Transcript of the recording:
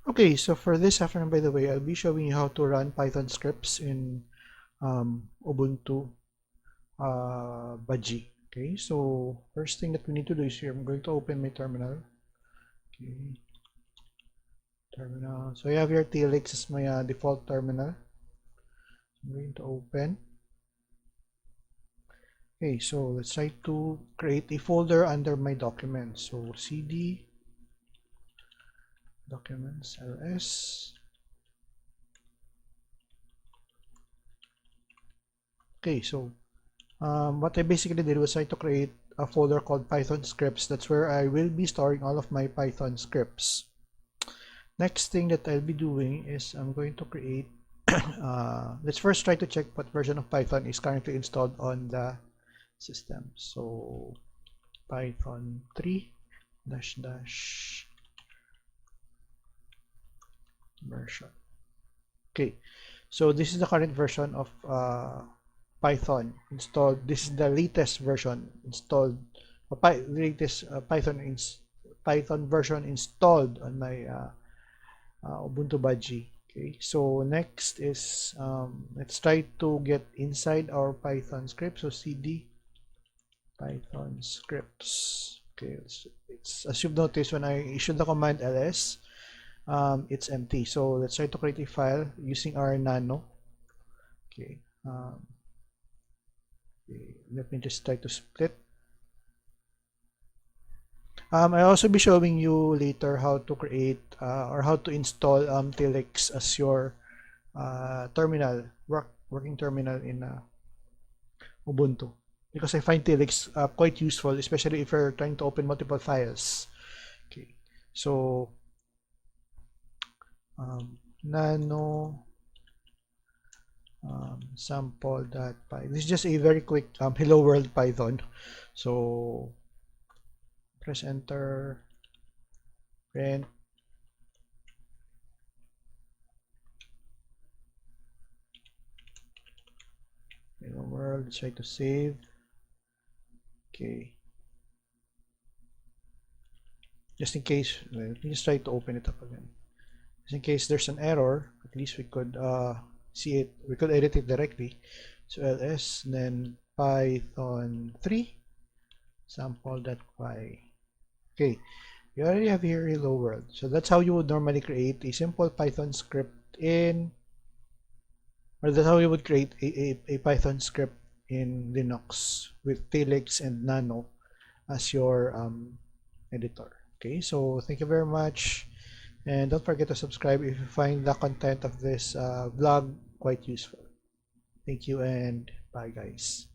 Okay, so for this afternoon, by the way, I'll be showing you how to run Python scripts in Ubuntu Budgie. Okay, so first thing that we need to do is here, I'm going to open my terminal. Okay, terminal. So I have here TLX as my default terminal. I'm going to open. Okay, so let's try to create a folder under my documents. So cd documents ls. Okay, so what I basically did was try to create a folder called Python scripts. That's where I will be storing all of my Python scripts. Next thing that I'll be doing is I'm going to create let's first try to check what version of Python is currently installed on the system. So Python 3 dash dash version. Okay, so this is the current version of Python installed. This is the latest version installed, latest Python version installed on my Ubuntu Budgie. Okay, so next is let's try to get inside our Python script. So cd Python scripts. Okay, it's as you've noticed when I issued the command ls, it's empty. So let's try to create a file using our nano. Okay, okay, let me just try to split. I'll also be showing you later how to create or how to install Tilix as your terminal, working terminal in Ubuntu. Because I find Tilix quite useful, especially if you're trying to open multiple files. Okay, so nano sample.py. This is just a very quick hello world Python. So press enter, print. Hello world, try to save. Okay. Just in case, let me just try to open it up again. Just in case there's an error, at least we could see it, we could edit it directly. So ls, then python 3 sample.py. Okay, you already have here hello world. So that's how you would normally create a simple Python script in, or that's how you would create a Python script in Linux with Telix and Nano as your editor. Okay, so thank you very much, and don't forget to subscribe if you find the content of this vlog quite useful. Thank you and bye guys.